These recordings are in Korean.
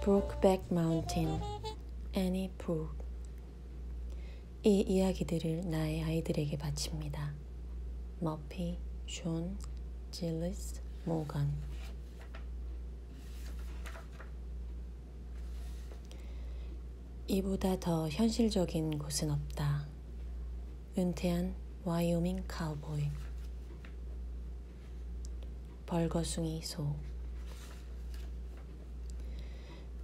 Brokeback Mountain, Annie Proulx. 이 이야기들을 나의 아이들에게 바칩니다. 머피, 존, 질리스, 모건. 이보다 더 현실적인 곳은 없다. 은퇴한 와이오밍 카우보이. 벌거숭이 소.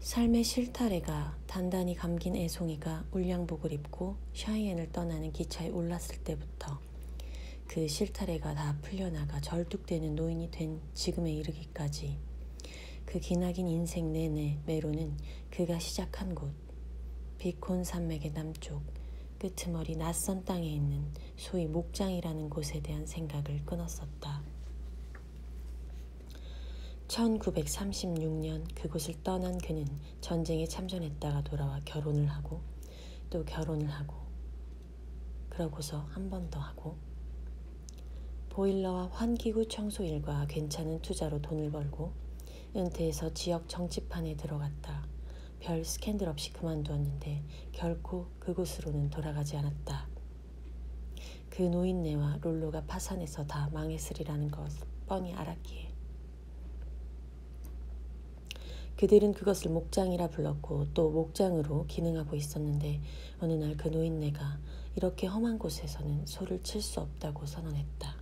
삶의 실타래가 단단히 감긴 애송이가 울량복을 입고 샤이엔을 떠나는 기차에 올랐을 때부터 그 실타래가 다 풀려나가 절뚝대는 노인이 된 지금에 이르기까지 그 기나긴 인생 내내 메로는 그가 시작한 곳 비콘 산맥의 남쪽 끄트머리 낯선 땅에 있는 소위 목장이라는 곳에 대한 생각을 끊었었다. 1936년 그곳을 떠난 그는 전쟁에 참전했다가 돌아와 결혼을 하고 또 결혼을 하고 그러고서 한 번 더 하고 보일러와 환기구 청소 일과 괜찮은 투자로 돈을 벌고 은퇴해서 지역 정치판에 들어갔다. 별 스캔들 없이 그만두었는데 결코 그곳으로는 돌아가지 않았다. 그 노인네와 롤로가 파산해서 다 망했으리라는 것을 뻔히 알았기에 그들은 그것을 목장이라 불렀고 또 목장으로 기능하고 있었는데 어느 날 그 노인네가 이렇게 험한 곳에서는 소를 칠 수 없다고 선언했다.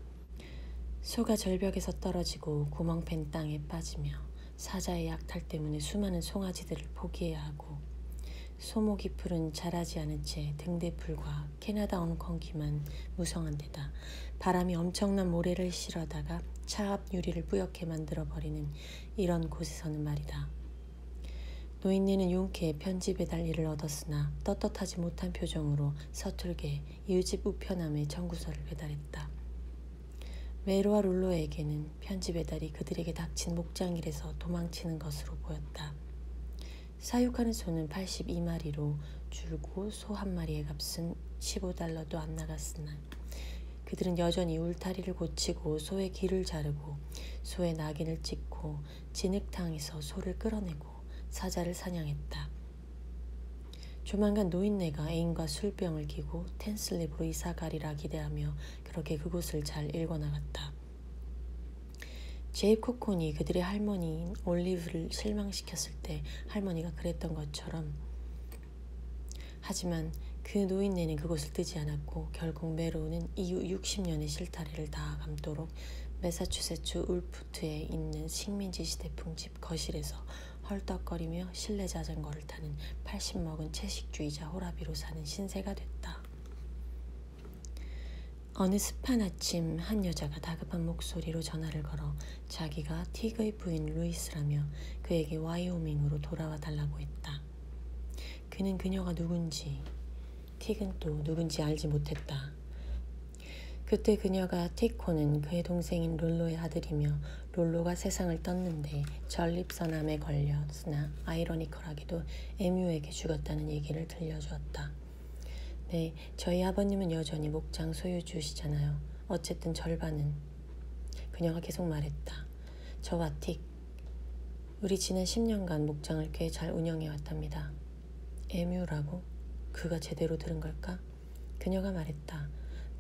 소가 절벽에서 떨어지고 구멍 팬 땅에 빠지며 사자의 약탈 때문에 수많은 송아지들을 포기해야 하고 소목이 풀은 자라지 않은 채 등대풀과 캐나다 엉겅퀴만 무성한 데다 바람이 엄청난 모래를 실어다가 차 앞 유리를 뿌옇게 만들어버리는 이런 곳에서는 말이다. 노인네는 용케 편지 배달 일을 얻었으나 떳떳하지 못한 표정으로 서툴게 이웃집 우편함에 청구서를 배달했다. 메로와 룰로에게는 편지 배달이 그들에게 닥친 목장일에서 도망치는 것으로 보였다. 사육하는 소는 82마리로 줄고 소 한 마리의 값은 $15도 안 나갔으나 그들은 여전히 울타리를 고치고 소의 귀를 자르고 소의 낙인을 찍고 진흙탕에서 소를 끌어내고 사자를 사냥했다. 조만간 노인네가 애인과 술병을 기고 텐슬립으로 이사가리라 기대하며 그렇게 그곳을 잘 일궈나갔다. 제입 코콘이 그들의 할머니인 올리브를 실망시켰을 때 할머니가 그랬던 것처럼 하지만 그 노인네는 그곳을 뜨지 않았고 결국 메로우는 이후 60년의 실타래를 다 감도록 매사추세츠 울프트에 있는 식민지 시대 풍집 거실에서 헐떡거리며 실내 자전거를 타는 80 먹은 채식주의자 호라비로 사는 신세가 됐다. 어느 습한 아침 한 여자가 다급한 목소리로 전화를 걸어 자기가 틱의 부인 루이스라며 그에게 와이오밍으로 돌아와 달라고 했다. 그는 그녀가 누군지 틱은 또 누군지 알지 못했다. 그때 그녀가 틱코는 그의 동생인 롤로의 아들이며 롤로가 세상을 떴는데 전립선암에 걸렸으나 아이러니컬하게도 에뮤에게 죽었다는 얘기를 들려주었다. 네, 저희 아버님은 여전히 목장 소유주시잖아요. 어쨌든 절반은. 그녀가 계속 말했다. 저와 틱, 우리 지난 10년간 목장을 꽤 잘 운영해왔답니다. 에뮤라고? 그가 제대로 들은 걸까? 그녀가 말했다.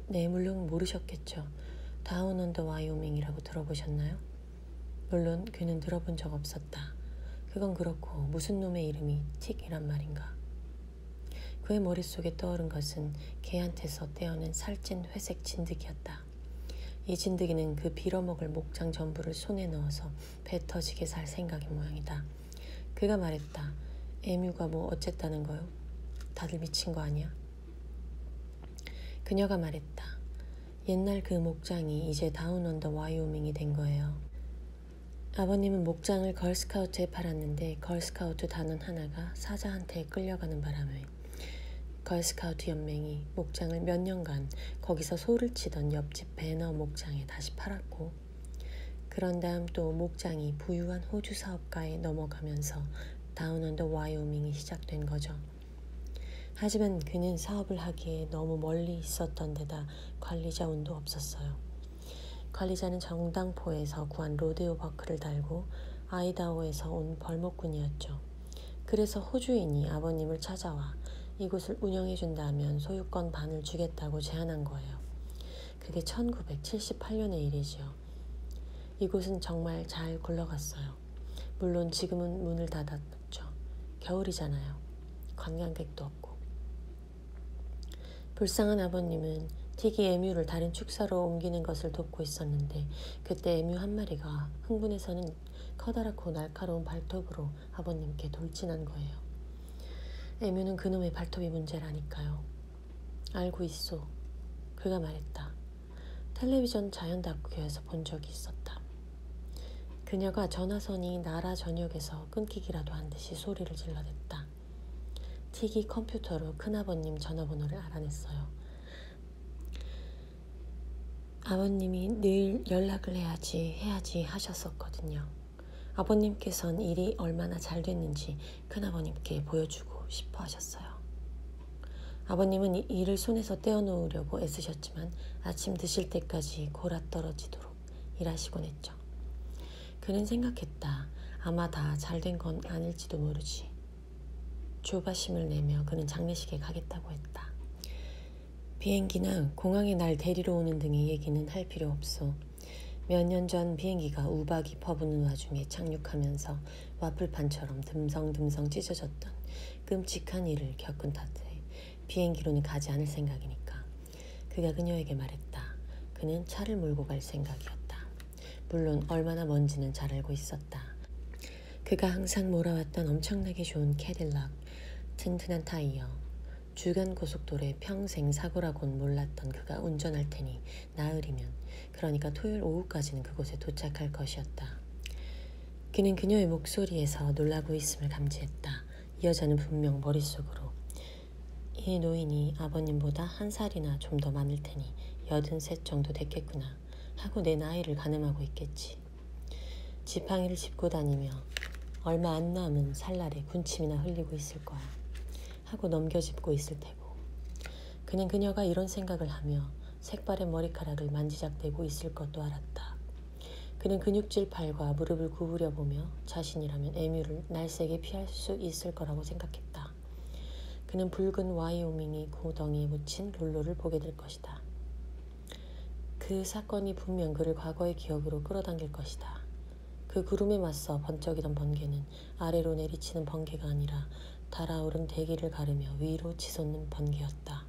네, 물론 모르셨겠죠. 다운 언더 와이오밍이라고 들어보셨나요? 물론 그는 들어본 적 없었다. 그건 그렇고 무슨 놈의 이름이 틱이란 말인가. 그의 머릿속에 떠오른 것은 개한테서 떼어낸 살찐 회색 진드기였다. 이 진드기는 그 빌어먹을 목장 전부를 손에 넣어서 배 터지게 살 생각인 모양이다. 그가 말했다. 에뮤가 뭐 어쨌다는 거요? 다들 미친 거 아니야? 그녀가 말했다. 옛날 그 목장이 이제 다운 언더 와이오밍이 된 거예요. 아버님은 목장을 걸스카우트에 팔았는데 걸스카우트 단원 하나가 사자한테 끌려가는 바람에 걸스카우트 연맹이 목장을 몇 년간 거기서 소를 치던 옆집 배너 목장에 다시 팔았고 그런 다음 또 목장이 부유한 호주 사업가에 넘어가면서 다운 언더 와이오밍이 시작된 거죠. 하지만 그는 사업을 하기에 너무 멀리 있었던 데다 관리자 운도 없었어요. 관리자는 정당포에서 구한 로데오 버크를 달고 아이다호에서 온 벌목꾼이었죠. 그래서 호주인이 아버님을 찾아와 이곳을 운영해준다면 소유권 반을 주겠다고 제안한 거예요. 그게 1978년의 일이지요. 이곳은 정말 잘 굴러갔어요. 물론 지금은 문을 닫았죠. 겨울이잖아요. 관광객도 없고. 불쌍한 아버님은 틱이 에뮤를 다른 축사로 옮기는 것을 돕고 있었는데 그때 에뮤 한 마리가 흥분해서는 커다랗고 날카로운 발톱으로 아버님께 돌진한 거예요. 에뮤는 그놈의 발톱이 문제라니까요. 알고 있소. 그가 말했다. 텔레비전 자연 다큐에서 본 적이 있었다. 그녀가 전화선이 나라 전역에서 끊기기라도 한 듯이 소리를 질러댔다. 틱이 컴퓨터로 큰아버님 전화번호를 알아냈어요. 아버님이 늘 연락을 해야지 하셨었거든요. 아버님께선 일이 얼마나 잘 됐는지 큰아버님께 보여주고 싶어 하셨어요. 아버님은 일을 손에서 떼어놓으려고 애쓰셨지만 아침 드실 때까지 골아떨어지도록 일하시곤 했죠. 그는 생각했다. 아마 다 잘 된 건 아닐지도 모르지. 조바심을 내며 그는 장례식에 가겠다고 했다. 비행기나 공항에 날 데리러 오는 등의 얘기는 할 필요 없어. 몇 년 전 비행기가 우박이 퍼부는 와중에 착륙하면서 와플판처럼 듬성듬성 찢어졌던 끔찍한 일을 겪은 탓에 비행기로는 가지 않을 생각이니까. 그가 그녀에게 말했다. 그는 차를 몰고 갈 생각이었다. 물론 얼마나 먼지는 잘 알고 있었다. 그가 항상 몰아왔던 엄청나게 좋은 캐딜락, 튼튼한 타이어, 주간 고속도로에 평생 사고라고는 몰랐던 그가 운전할 테니 나흘이면, 그러니까 토요일 오후까지는 그곳에 도착할 것이었다. 그는 그녀의 목소리에서 놀라고 있음을 감지했다. 이 여자는 분명 머릿속으로 이 노인이 아버님보다 한 살이나 좀 더 많을 테니 83 정도 됐겠구나 하고 내 나이를 가늠하고 있겠지. 지팡이를 짚고 다니며 얼마 안 남은 살날에 군침이나 흘리고 있을 거야 하고 넘겨짚고 있을 테고. 그는 그녀가 이런 생각을 하며 색바랜 머리카락을 만지작대고 있을 것도 알았다. 그는 근육질 팔과 무릎을 구부려 보며 자신이라면 에뮤를 날쌔게 피할 수 있을 거라고 생각했다. 그는 붉은 와이오밍이 구덩이에 묻힌 롤로를 보게 될 것이다. 그 사건이 분명 그를 과거의 기억으로 끌어당길 것이다. 그 구름에 맞서 번쩍이던 번개는 아래로 내리치는 번개가 아니라 달아오른 대기를 가르며 위로 치솟는 번개였다.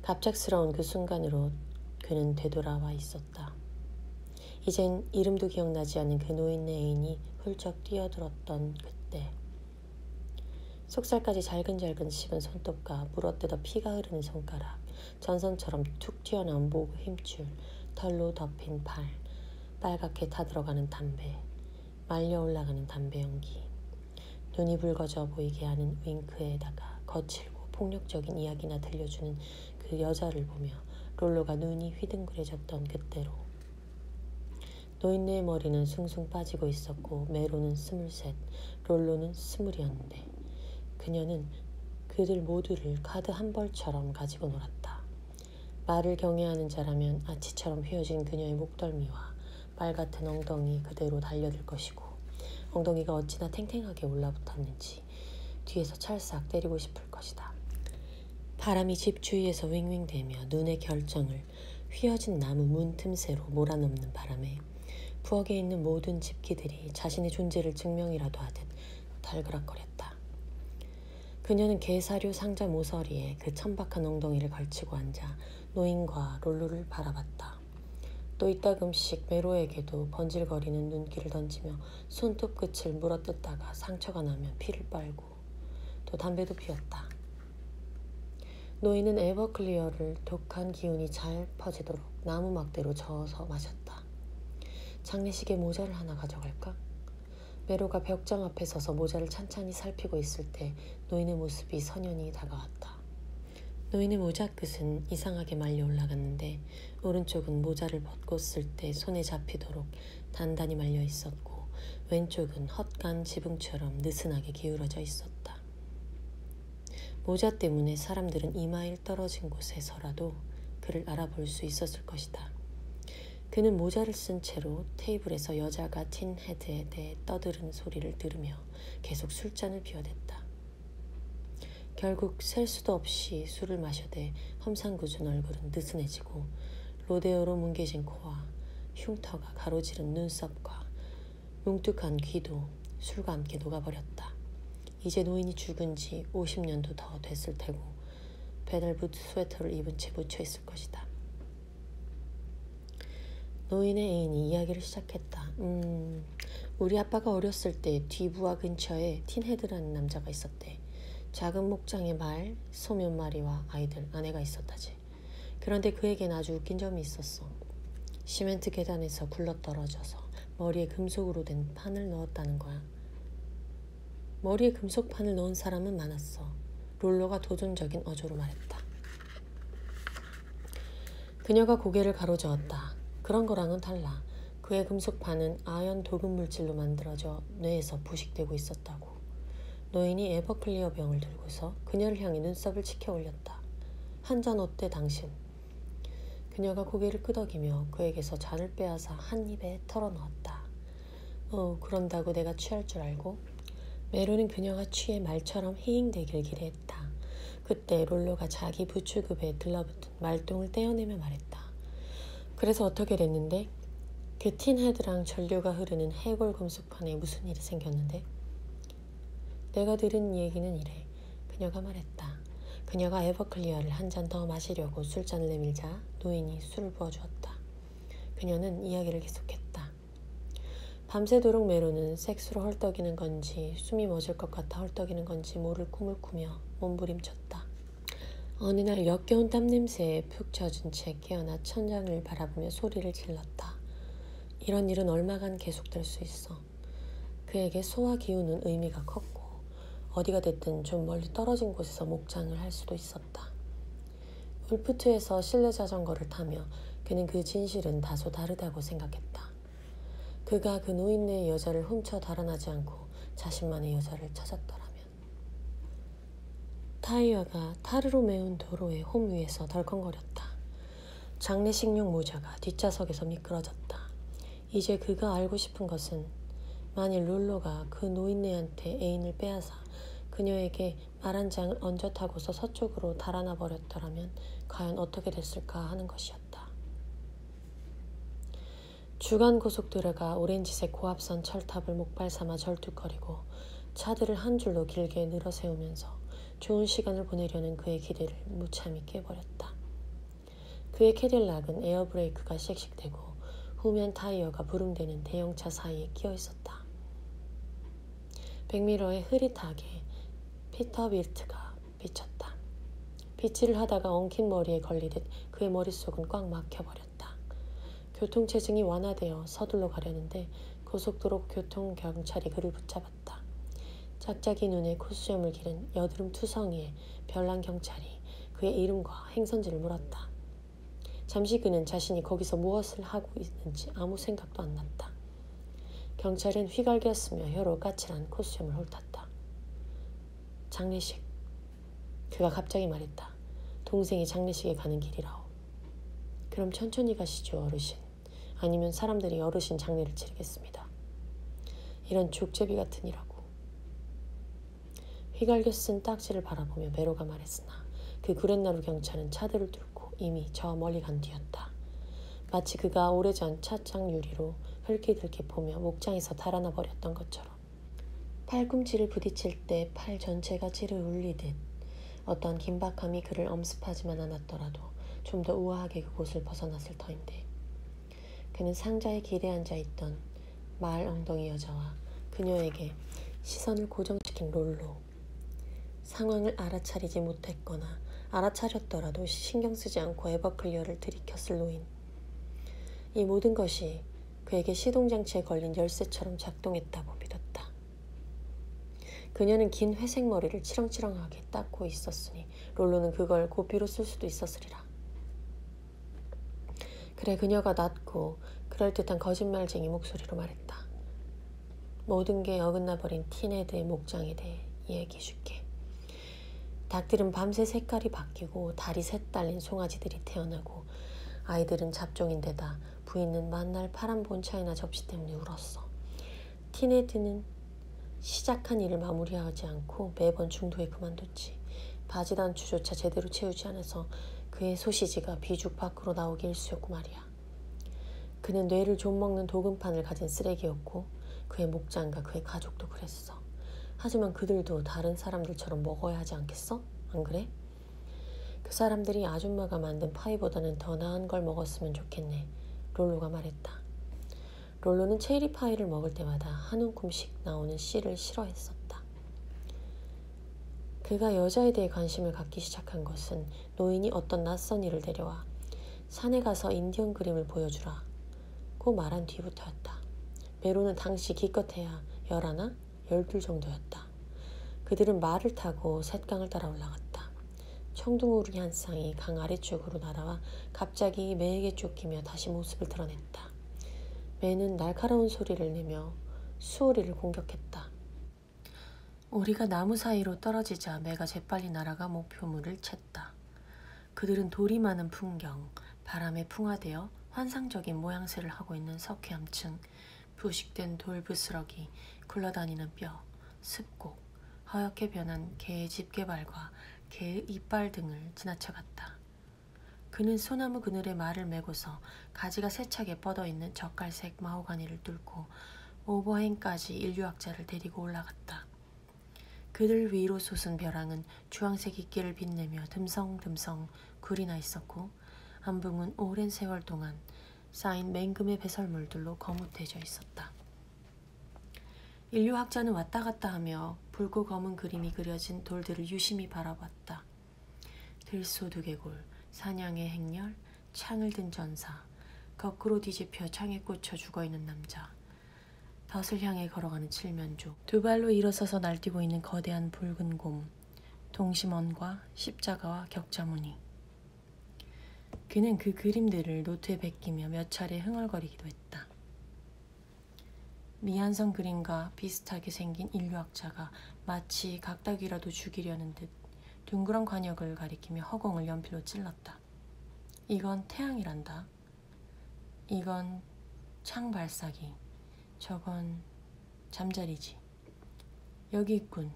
갑작스러운 그 순간으로 그는 되돌아와 있었다. 이젠 이름도 기억나지 않는 그 노인네 애인이 훌쩍 뛰어들었던 그때. 속살까지 잘근잘근 씹은 손톱과 물어뜯어 피가 흐르는 손가락, 전선처럼 툭 튀어나온 목 힘줄, 털로 덮인 팔, 빨갛게 타들어가는 담배, 말려 올라가는 담배 연기, 눈이 붉어져 보이게 하는 윙크에다가 거칠고 폭력적인 이야기나 들려주는 그 여자를 보며 롤로가 눈이 휘둥그레졌던 그때로. 노인네의 머리는 숭숭 빠지고 있었고 메로는 23, 롤로는 20이었는데 그녀는 그들 모두를 카드 한 벌처럼 가지고 놀았다. 말을 경외하는 자라면 아치처럼 휘어진 그녀의 목덜미와 빨같은 엉덩이 그대로 달려들 것이고, 엉덩이가 어찌나 탱탱하게 올라붙었는지 뒤에서 찰싹 때리고 싶을 것이다. 바람이 집 주위에서 윙윙대며 눈의 결정을 휘어진 나무 문 틈새로 몰아넣는 바람에 부엌에 있는 모든 집기들이 자신의 존재를 증명이라도 하듯 달그락거렸다. 그녀는 개사료 상자 모서리에 그 천박한 엉덩이를 걸치고 앉아 노인과 롤로를 바라봤다. 또 이따금씩 메로에게도 번질거리는 눈길을 던지며 손톱 끝을 물어뜯다가 상처가 나면 피를 빨고 또 담배도 피웠다. 노인은 에버클리어를 독한 기운이 잘 퍼지도록 나무 막대로 저어서 마셨다. 장례식에 모자를 하나 가져갈까? 메로가 벽장 앞에 서서 모자를 찬찬히 살피고 있을 때 노인의 모습이 선연히 다가왔다. 노인의 모자 끝은 이상하게 말려 올라갔는데 오른쪽은 모자를 벗고 쓸 때 손에 잡히도록 단단히 말려 있었고 왼쪽은 헛간 지붕처럼 느슨하게 기울어져 있었다. 모자 때문에 사람들은 2마일 떨어진 곳에서라도 그를 알아볼 수 있었을 것이다. 그는 모자를 쓴 채로 테이블에서 여자가 틴 헤드에 대해 떠드는 소리를 들으며 계속 술잔을 비워댔다. 결국 셀 수도 없이 술을 마셔대 험상궂은 얼굴은 느슨해지고 로데오로 뭉개진 코와 흉터가 가로지른 눈썹과 뭉툭한 귀도 술과 함께 녹아버렸다. 이제 노인이 죽은 지 50년도 더 됐을 테고 배달부트 스웨터를 입은 채 묻혀있을 것이다. 노인의 애인이 이야기를 시작했다. 우리 아빠가 어렸을 때 뒤부하 근처에 틴헤드라는 남자가 있었대. 작은 목장에 말, 소 몇 마리와 아이들, 아내가 있었다지. 그런데 그에겐 아주 웃긴 점이 있었어. 시멘트 계단에서 굴러떨어져서 머리에 금속으로 된 판을 넣었다는 거야. 머리에 금속판을 넣은 사람은 많았어. 롤러가 도전적인 어조로 말했다. 그녀가 고개를 가로저었다. 그런 거랑은 달라. 그의 금속판은 아연 도금 물질로 만들어져 뇌에서 부식되고 있었다고. 노인이 에버클리어 병을 들고서 그녀를 향해 눈썹을 치켜 올렸다. 한 잔 어때 당신? 그녀가 고개를 끄덕이며 그에게서 잔을 빼앗아 한 입에 털어넣었다. 그런다고 내가 취할 줄 알고? 메로는 그녀가 취해 말처럼 히잉대길 기대했다. 그때 롤러가 자기 부추급에 들러붙은 말똥을 떼어내며 말했다. 그래서 어떻게 됐는데? 그 틴헤드랑 전류가 흐르는 해골 금속판에 무슨 일이 생겼는데? 내가 들은 얘기는 이래. 그녀가 말했다. 그녀가 에버클리어를 한 잔 더 마시려고 술잔을 내밀자 노인이 술을 부어주었다. 그녀는 이야기를 계속했다. 밤새도록 메로는 섹스로 헐떡이는 건지 숨이 멎을 것 같아 헐떡이는 건지 모를 꿈을 꾸며 몸부림쳤다. 어느 날 역겨운 땀냄새에 푹 젖은 채 깨어나 천장을 바라보며 소리를 질렀다. 이런 일은 얼마간 계속될 수 있어. 그에게 소화 기운은 의미가 컸고 어디가 됐든 좀 멀리 떨어진 곳에서 목장을 할 수도 있었다. 울프트에서 실내 자전거를 타며 그는 그 진실은 다소 다르다고 생각했다. 그가 그 노인네의 여자를 훔쳐 달아나지 않고 자신만의 여자를 찾았더라면. 타이어가 타르로 메운 도로의 홈 위에서 덜컹거렸다. 장례식용 모자가 뒷좌석에서 미끄러졌다. 이제 그가 알고 싶은 것은 만일 룰로가 그 노인네한테 애인을 빼앗아 그녀에게 말 한 장을 얹어 타고서 서쪽으로 달아나 버렸더라면 과연 어떻게 됐을까 하는 것이었다. 주간 고속도로가 오렌지색 고압선 철탑을 목발 삼아 절뚝거리고 차들을 한 줄로 길게 늘어세우면서 좋은 시간을 보내려는 그의 기대를 무참히 깨버렸다. 그의 캐딜락은 에어브레이크가 씩씩대고 후면 타이어가 부릉대는 대형차 사이에 끼어 있었다. 백미러의 흐릿하게 피터빌트가 비쳤다. 빗질을 하다가 엉킨 머리에 걸리듯 그의 머릿속은 꽉 막혀버렸다. 교통체증이 완화되어 서둘러 가려는데 고속도로 교통경찰이 그를 붙잡았다. 짝짝이 눈에 코수염을 기른 여드름 투성이의 별난 경찰이 그의 이름과 행선지를 물었다. 잠시 그는 자신이 거기서 무엇을 하고 있는지 아무 생각도 안 났다. 경찰은 휘갈겼으며 혀로 까칠한 코수염을 훑었다. 장례식. 그가 갑자기 말했다. 동생이 장례식에 가는 길이라오. 그럼 천천히 가시죠, 어르신. 아니면 사람들이 어르신 장례를 치르겠습니다. 이런 족제비 같은 이라고. 휘갈겨 쓴 딱지를 바라보며 메로가 말했으나 그 구렛나루 경찰은 차들을 뚫고 이미 저 멀리 간 뒤였다. 마치 그가 오래전 차창 유리로 흘끼들끼 보며 목장에서 달아나 버렸던 것처럼. 팔꿈치를 부딪힐 때 팔 전체가 찌르 울리듯 어떤 긴박함이 그를 엄습하지만 않았더라도 좀 더 우아하게 그곳을 벗어났을 터인데 그는 상자에 길에 앉아있던 말 엉덩이 여자와 그녀에게 시선을 고정시킨 롤로, 상황을 알아차리지 못했거나 알아차렸더라도 신경 쓰지 않고 에버클리어를 들이켰을 노인. 이 모든 것이 그에게 시동장치에 걸린 열쇠처럼 작동했다고 믿었다. 그녀는 긴 회색 머리를 치렁치렁하게 닦고 있었으니 롤로는 그걸 고삐로 쓸 수도 있었으리라. 그래, 그녀가 낮고 그럴듯한 거짓말쟁이 목소리로 말했다. 모든 게 어긋나버린 틴헤드의 목장에 대해 얘기해줄게. 닭들은 밤새 색깔이 바뀌고 다리 셋 달린 송아지들이 태어나고 아이들은 잡종인데다 부인은 만날 파란 본차이나 접시 때문에 울었어. 티네드는 시작한 일을 마무리하지 않고 매번 중도에 그만뒀지. 바지 단추조차 제대로 채우지 않아서 그의 소시지가 비죽 밖으로 나오기 일쑤였고 말이야. 그는 뇌를 좀먹는 도금판을 가진 쓰레기였고 그의 목장과 그의 가족도 그랬어. 하지만 그들도 다른 사람들처럼 먹어야 하지 않겠어? 안 그래? 그 사람들이 아줌마가 만든 파이보다는 더 나은 걸 먹었으면 좋겠네. 롤로가 말했다. 롤로는 체리 파이를 먹을 때마다 한 움큼씩 나오는 씨를 싫어했었다. 그가 여자에 대해 관심을 갖기 시작한 것은 노인이 어떤 낯선 이를 데려와 산에 가서 인디언 그림을 보여주라 고 말한 뒤부터였다. 메로는 당시 기껏해야 11, 12 정도였다. 그들은 말을 타고 셋강을 따라 올라갔다. 청둥오리 한 쌍이 강 아래쪽으로 날아와 갑자기 매에게 쫓기며 다시 모습을 드러냈다. 매는 날카로운 소리를 내며 수오리를 공격했다. 오리가 나무 사이로 떨어지자 매가 재빨리 날아가 목표물을 챘다. 그들은 돌이 많은 풍경, 바람에 풍화되어 환상적인 모양새를 하고 있는 석회암층, 부식된 돌부스러기, 굴러다니는 뼈, 습곡, 허옇게 변한 개의 집게발과 개의 이빨 등을 지나쳐갔다. 그는 소나무 그늘에 말을 메고서 가지가 세차게 뻗어있는 젓갈색 마호가니를 뚫고 오버행까지 인류학자를 데리고 올라갔다. 그들 위로 솟은 벼랑은 주황색 이끼를 빛내며 듬성듬성 굴이 나 있었고 안붕은 오랜 세월 동안 쌓인 맹금의 배설물들로 거뭇해져 있었다. 인류학자는 왔다 갔다 하며 붉고 검은 그림이 그려진 돌들을 유심히 바라봤다. 들소두개골, 사냥의 행렬, 창을 든 전사, 거꾸로 뒤집혀 창에 꽂혀 죽어있는 남자, 덫을 향해 걸어가는 칠면조, 두 발로 일어서서 날뛰고 있는 거대한 붉은 곰, 동심원과 십자가와 격자무늬. 그는 그 그림들을 노트에 베끼며 몇 차례 흥얼거리기도 했다. 미완성 그림과 비슷하게 생긴 인류학자가 마치 각닭이라도 죽이려는 듯 둥그런 관역을 가리키며 허공을 연필로 찔렀다. 이건 태양이란다. 이건 창 발사기. 저건 잠자리지. 여기 있군.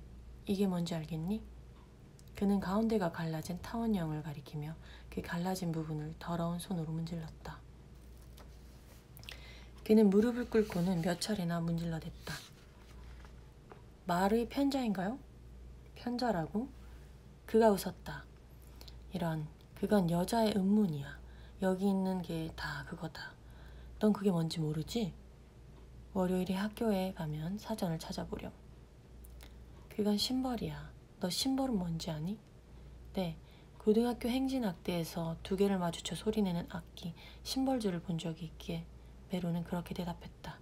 이게 뭔지 알겠니? 그는 가운데가 갈라진 타원형을 가리키며 그 갈라진 부분을 더러운 손으로 문질렀다. 그는 무릎을 꿇고는 몇 차례나 문질러댔다. 말의 편자인가요? 편자라고? 그가 웃었다. 이런, 그건 여자의 음문이야. 여기 있는 게 다 그거다. 넌 그게 뭔지 모르지? 월요일에 학교에 가면 사전을 찾아보렴. 그건 심벌이야. 너 심벌은 뭔지 아니? 네, 고등학교 행진악대에서 두 개를 마주쳐 소리내는 악기, 심벌줄을 본 적이 있기에 메로는 그렇게 대답했다.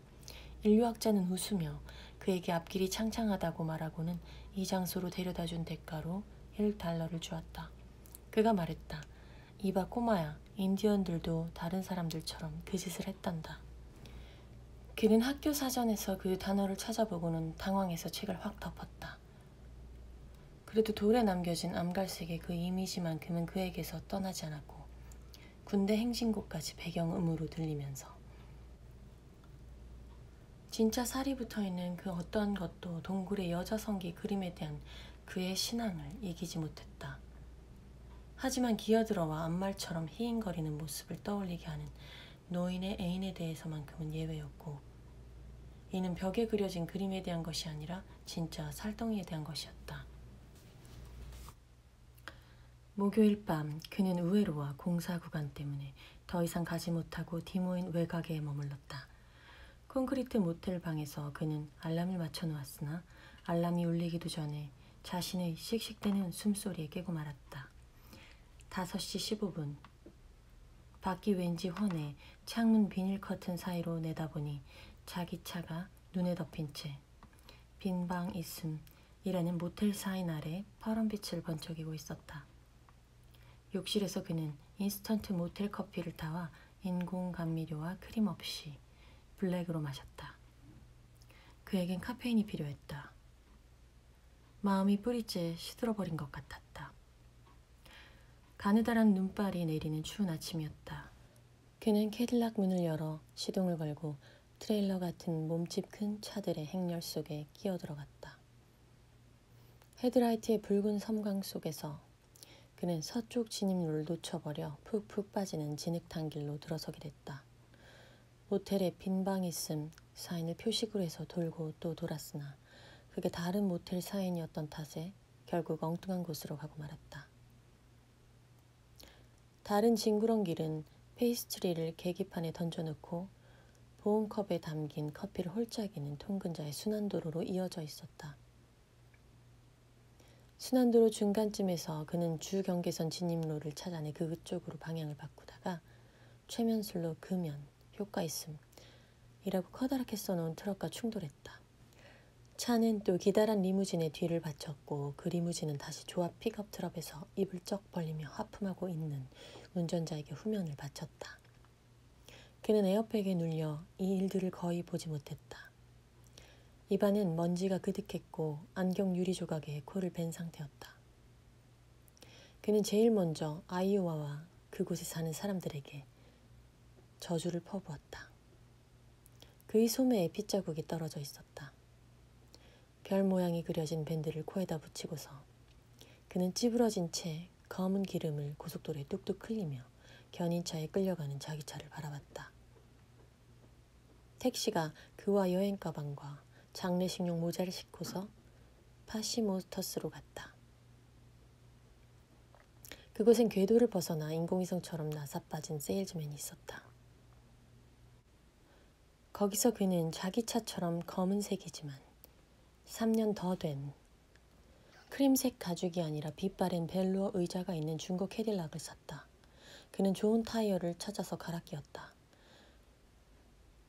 인류학자는 웃으며 그에게 앞길이 창창하다고 말하고는 이 장소로 데려다준 대가로 $1를 주었다. 그가 말했다. 이봐 꼬마야, 인디언들도 다른 사람들처럼 그 짓을 했단다. 그는 학교 사전에서 그 단어를 찾아보고는 당황해서 책을 확 덮었다. 그래도 돌에 남겨진 암갈색의 그 이미지만큼은 그에게서 떠나지 않았고 군대 행진곡까지 배경음으로 들리면서 진짜 살이 붙어있는 그 어떠한 것도 동굴의 여자 성기 그림에 대한 그의 신앙을 이기지 못했다. 하지만 기어들어와 암말처럼 히잉거리는 모습을 떠올리게 하는 노인의 애인에 대해서만큼은 예외였고 이는 벽에 그려진 그림에 대한 것이 아니라 진짜 살덩이에 대한 것이었다. 목요일 밤 그는 우회로와 공사 구간 때문에 더 이상 가지 못하고 디모인 외곽에 머물렀다. 콘크리트 모텔 방에서 그는 알람을 맞춰놓았으나 알람이 울리기도 전에 자신의 씩씩대는 숨소리에 깨고 말았다. 5시 15분. 밖이 왠지 훤해 창문 비닐 커튼 사이로 내다보니 자기 차가 눈에 덮인 채 빈방 있음이라는 모텔 사인 아래 파란 빛을 번쩍이고 있었다. 욕실에서 그는 인스턴트 모텔 커피를 타와 인공 감미료와 크림 없이 블랙으로 마셨다. 그에겐 카페인이 필요했다. 마음이 뿌리째 시들어버린 것 같았다. 가느다란 눈발이 내리는 추운 아침이었다. 그는 캐딜락 문을 열어 시동을 걸고 트레일러 같은 몸집 큰 차들의 행렬 속에 끼어들어갔다. 헤드라이트의 붉은 섬광 속에서 그는 서쪽 진입로를 놓쳐버려 푹푹 빠지는 진흙탕 길로 들어서게 됐다. 모텔에 빈 방 있음 사인을 표식으로 해서 돌고 또 돌았으나 그게 다른 모텔 사인이었던 탓에 결국 엉뚱한 곳으로 가고 말았다. 다른 징그러운 길은 페이스트리를 계기판에 던져놓고 보온컵에 담긴 커피를 홀짝이는 통근자의 순환도로로 이어져 있었다. 순환도로 중간쯤에서 그는 주경계선 진입로를 찾아내 그쪽으로 방향을 바꾸다가 최면술로 금연, 효과 있음 이라고 커다랗게 써놓은 트럭과 충돌했다. 차는 또 기다란 리무진의 뒤를 받쳤고 그 리무진은 다시 조합 픽업 트럭에서 입을 쩍 벌리며 하품하고 있는 운전자에게 후면을 바쳤다. 그는 에어백에 눌려 이 일들을 거의 보지 못했다. 입안은 먼지가 그득했고 안경 유리 조각에 코를 벤 상태였다. 그는 제일 먼저 아이오와와 그곳에 사는 사람들에게 저주를 퍼부었다. 그의 소매에 핏자국이 떨어져 있었다. 별 모양이 그려진 밴드를 코에다 붙이고서 그는 찌부러진 채 검은 기름을 고속도로에 뚝뚝 흘리며 견인차에 끌려가는 자기 차를 바라봤다. 택시가 그와 여행 가방과 장례식용 모자를 싣고서 파시모터스로 갔다. 그곳엔 궤도를 벗어나 인공위성처럼 나사빠진 세일즈맨이 있었다. 거기서 그는 자기 차처럼 검은색이지만 3년 더 된 크림색 가죽이 아니라 빛바랜 벨루어 의자가 있는 중고 캐딜락을 샀다. 그는 좋은 타이어를 찾아서 갈아 끼웠다.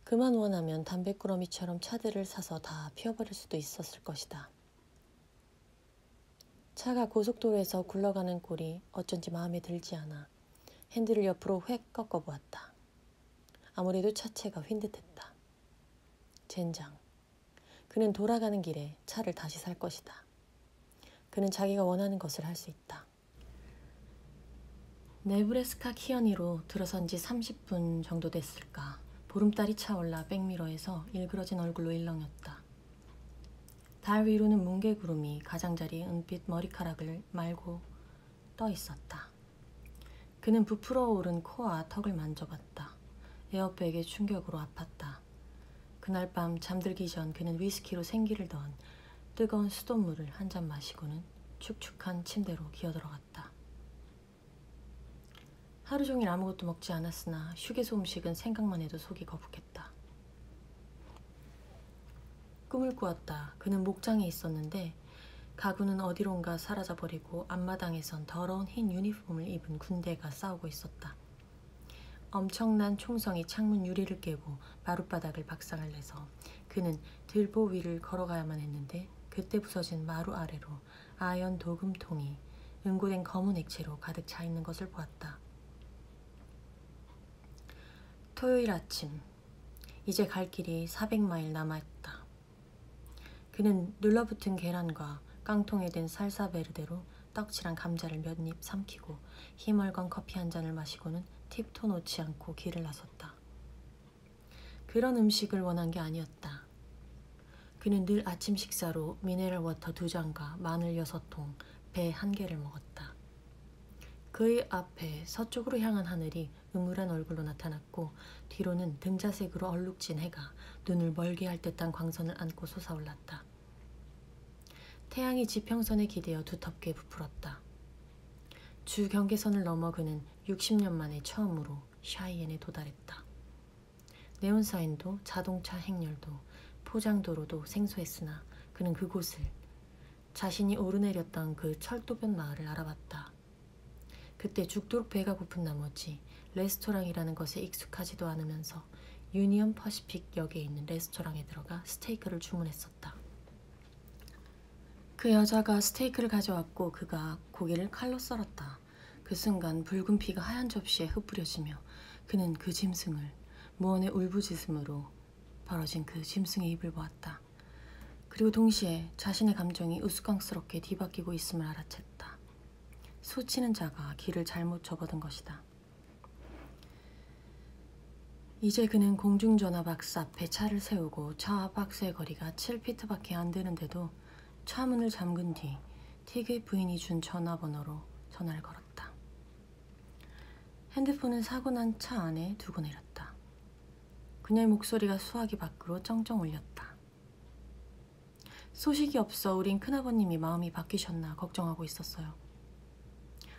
그만 원하면 담배꾸러미처럼 차들을 사서 다 피워버릴 수도 있었을 것이다. 차가 고속도로에서 굴러가는 꼴이 어쩐지 마음에 들지 않아 핸들을 옆으로 획 꺾어보았다. 아무래도 차체가 휜듯했다. 젠장. 그는 돌아가는 길에 차를 다시 살 것이다. 그는 자기가 원하는 것을 할 수 있다. 네브래스카 키어니로 들어선 지 30분 정도 됐을까. 보름달이 차올라 백미러에서 일그러진 얼굴로 일렁였다. 달 위로는 뭉게구름이 가장자리 은빛 머리카락을 말고 떠 있었다. 그는 부풀어 오른 코와 턱을 만져봤다. 에어백의 충격으로 아팠다. 그날 밤 잠들기 전 그는 위스키로 생기를 더한 뜨거운 수돗물을 한 잔 마시고는 축축한 침대로 기어들어갔다. 하루 종일 아무것도 먹지 않았으나 휴게소 음식은 생각만 해도 속이 거북했다. 꿈을 꾸었다. 그는 목장에 있었는데 가구는 어디론가 사라져버리고 앞마당에선 더러운 흰 유니폼을 입은 군대가 싸우고 있었다. 엄청난 총성이 창문 유리를 깨고 마룻바닥을 박살을 내서 그는 들보 위를 걸어가야만 했는데 그때 부서진 마루 아래로 아연 도금통이 응고된 검은 액체로 가득 차 있는 것을 보았다. 토요일 아침, 이제 갈 길이 400마일 남아있다. 그는 눌러붙은 계란과 깡통에 든 살사베르데로 떡칠한 감자를 몇 입 삼키고 희멀건 커피 한 잔을 마시고는 팁도 놓지 않고 길을 나섰다. 그런 음식을 원한 게 아니었다. 그는 늘 아침 식사로 미네랄 워터 2잔과 마늘 6통, 배 1개를 먹었다. 그의 앞에 서쪽으로 향한 하늘이 음울한 얼굴로 나타났고 뒤로는 등자색으로 얼룩진 해가 눈을 멀게 할 듯한 광선을 안고 솟아올랐다. 태양이 지평선에 기대어 두텁게 부풀었다. 주 경계선을 넘어 그는 60년 만에 처음으로 샤이엔에 도달했다. 네온사인도 자동차 행렬도 포장도로도 생소했으나 그는 그곳을 자신이 오르내렸던 그 철도변 마을을 알아봤다. 그때 죽도록 배가 고픈 나머지 레스토랑이라는 것에 익숙하지도 않으면서 유니언 퍼시픽 역에 있는 레스토랑에 들어가 스테이크를 주문했었다. 그 여자가 스테이크를 가져왔고 그가 고기를 칼로 썰었다. 그 순간 붉은 피가 하얀 접시에 흩뿌려지며 그는 그 짐승을 무언의 울부짖음으로 벌어진 그 짐승의 입을 보았다. 그리고 동시에 자신의 감정이 우스꽝스럽게 뒤바뀌고 있음을 알아챘다. 수치는 자가 길을 잘못 접어든 것이다. 이제 그는 공중전화 박스 앞에 차를 세우고 차와 박스의 거리가 7피트밖에 안 되는데도 차문을 잠근 뒤 틱의 부인이 준 전화번호로 전화를 걸었다. 핸드폰은 사고 난 차 안에 두고 내렸다. 그녀의 목소리가 수화기 밖으로 쩡쩡 울렸다. 소식이 없어 우린 큰아버님이 마음이 바뀌셨나 걱정하고 있었어요.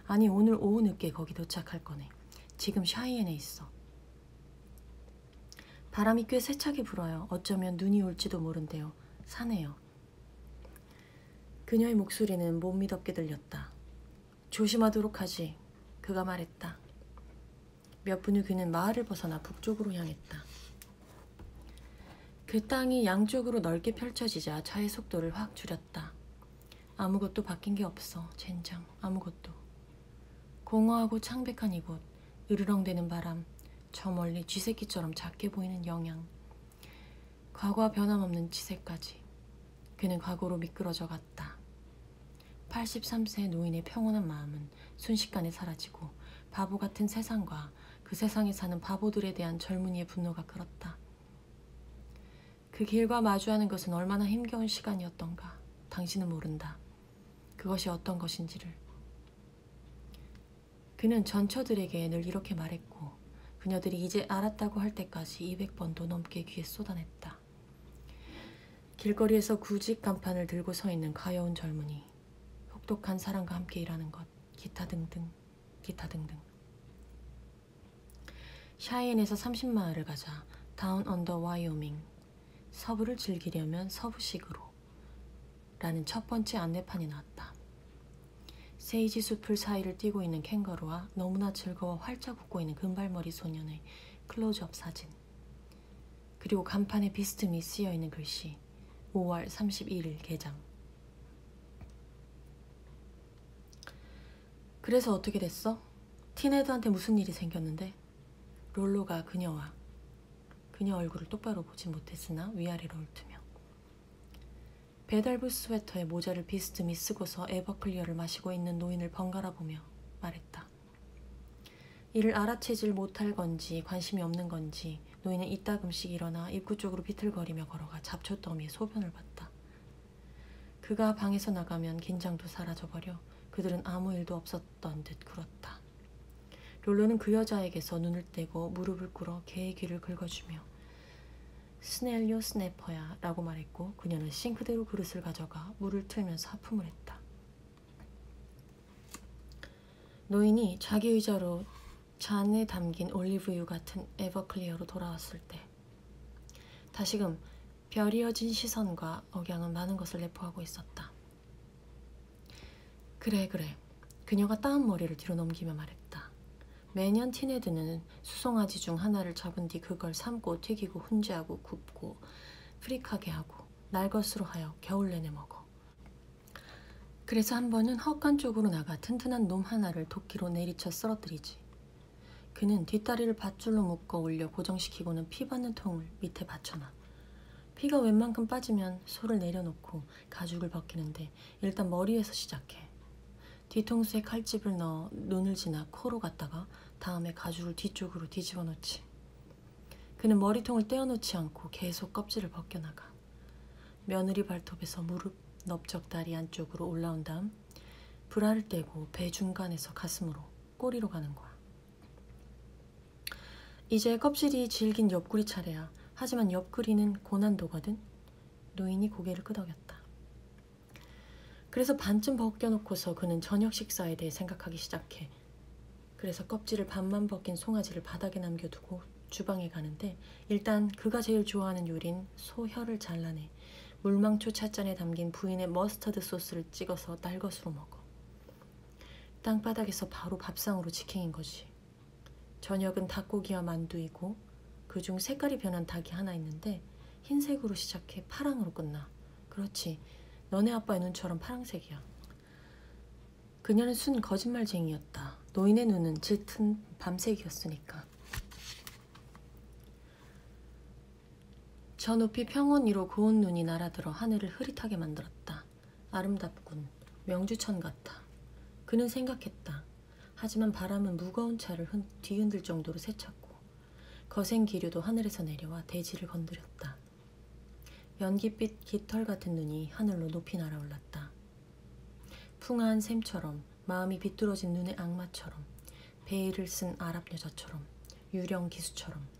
아니 오늘 오후 늦게 거기 도착할 거네. 지금 샤이엔에 있어. 바람이 꽤 세차게 불어요. 어쩌면 눈이 올지도 모른대요. 사네요. 그녀의 목소리는 못 믿었게 들렸다. 조심하도록 하지. 그가 말했다. 몇 분 후 그는 마을을 벗어나 북쪽으로 향했다. 그 땅이 양쪽으로 넓게 펼쳐지자 차의 속도를 확 줄였다. 아무것도 바뀐 게 없어. 젠장 아무것도. 공허하고 창백한 이곳, 으르렁대는 바람, 저 멀리 쥐새끼처럼 작게 보이는 영양, 과거와 변함없는 지새까지. 그는 과거로 미끄러져 갔다. 83세 노인의 평온한 마음은 순식간에 사라지고 바보 같은 세상과 그 세상에 사는 바보들에 대한 젊은이의 분노가 끌었다. 그 길과 마주하는 것은 얼마나 힘겨운 시간이었던가. 당신은 모른다. 그것이 어떤 것인지를. 그는 전처들에게 늘 이렇게 말했고 그녀들이 이제 알았다고 할 때까지 200번도 넘게 귀에 쏟아냈다. 길거리에서 구직 간판을 들고 서 있는 가여운 젊은이, 혹독한 사랑과 함께 일하는 것, 기타 등등, 기타 등등. 샤이엔에서 30마일을 가자 다운 언더 와이오밍, 서부를 즐기려면 서부식으로 라는 첫 번째 안내판이 나왔다. 세이지 숲을 사이를 뛰고 있는 캥거루와 너무나 즐거워 활짝 웃고 있는 금발머리 소년의 클로즈업 사진, 그리고 간판에 비스듬히 쓰여있는 글씨 5월 31일 개장. 그래서 어떻게 됐어? 티네드한테 무슨 일이 생겼는데? 롤로가 그녀 얼굴을 똑바로 보지 못했으나 위아래로 훑으며 배달부 스웨터에 모자를 비스듬히 쓰고서 에버클리어를 마시고 있는 노인을 번갈아 보며 말했다. 이를 알아채질 못할 건지 관심이 없는 건지 노인은 이따금씩 일어나 입구 쪽으로 비틀거리며 걸어가 잡초더미에 소변을 봤다. 그가 방에서 나가면 긴장도 사라져버려 그들은 아무 일도 없었던 듯 굴었다. 롤로는 그 여자에게서 눈을 떼고 무릎을 꿇어 개의 귀를 긁어주며 스넬요 스네퍼야 라고 말했고 그녀는 싱크대로 그릇을 가져가 물을 틀면서 하품을 했다. 노인이 자기 의자로 잔에 담긴 올리브유 같은 에버클리어로 돌아왔을 때 다시금 별이어진 시선과 억양은 많은 것을 내포하고 있었다. 그래. 그녀가 따은 머리를 뒤로 넘기며 말했다. 매년 티네드는 수송아지 중 하나를 잡은 뒤 그걸 삶고 튀기고 훈제하고 굽고 프릭하게 하고 날 것으로 하여 겨울 내내 먹어. 그래서 한 번은 헛간 쪽으로 나가 튼튼한 놈 하나를 도끼로 내리쳐 쓰러뜨리지. 그는 뒷다리를 밧줄로 묶어 올려 고정시키고는 피 받는 통을 밑에 받쳐놔. 피가 웬만큼 빠지면 소를 내려놓고 가죽을 벗기는데 일단 머리에서 시작해. 뒤통수에 칼집을 넣어 눈을 지나 코로 갔다가 다음에 가죽을 뒤쪽으로 뒤집어 놓지. 그는 머리통을 떼어놓지 않고 계속 껍질을 벗겨나가. 며느리 발톱에서 무릎, 넓적 다리 안쪽으로 올라온 다음 브라를 떼고 배 중간에서 가슴으로 꼬리로 가는 거야. 이제 껍질이 질긴 옆구리 차례야. 하지만 옆구리는 고난도거든. 노인이 고개를 끄덕였다. 그래서 반쯤 벗겨놓고서 그는 저녁 식사에 대해 생각하기 시작해. 그래서 껍질을 반만 벗긴 송아지를 바닥에 남겨두고 주방에 가는데 일단 그가 제일 좋아하는 요리는 소혀를 잘라내 물망초 찻잔에 담긴 부인의 머스터드 소스를 찍어서 날것으로 먹어. 땅바닥에서 바로 밥상으로 직행인 거지. 저녁은 닭고기와 만두이고 그중 색깔이 변한 닭이 하나 있는데 흰색으로 시작해 파랑으로 끝나. 그렇지, 너네 아빠의 눈처럼 파랑색이야. 그녀는 순 거짓말쟁이였다. 노인의 눈은 짙은 밤색이었으니까. 저 높이 평원 위로 고운 눈이 날아들어 하늘을 흐릿하게 만들었다. 아름답군. 명주천 같아. 그는 생각했다. 하지만 바람은 무거운 차를 뒤흔들 정도로 세쳤고 거센 기류도 하늘에서 내려와 대지를 건드렸다. 연기빛 깃털 같은 눈이 하늘로 높이 날아올랐다. 풍화한 샘처럼, 마음이 비뚤어진 눈의 악마처럼, 베일을 쓴 아랍 여자처럼, 유령 기수처럼.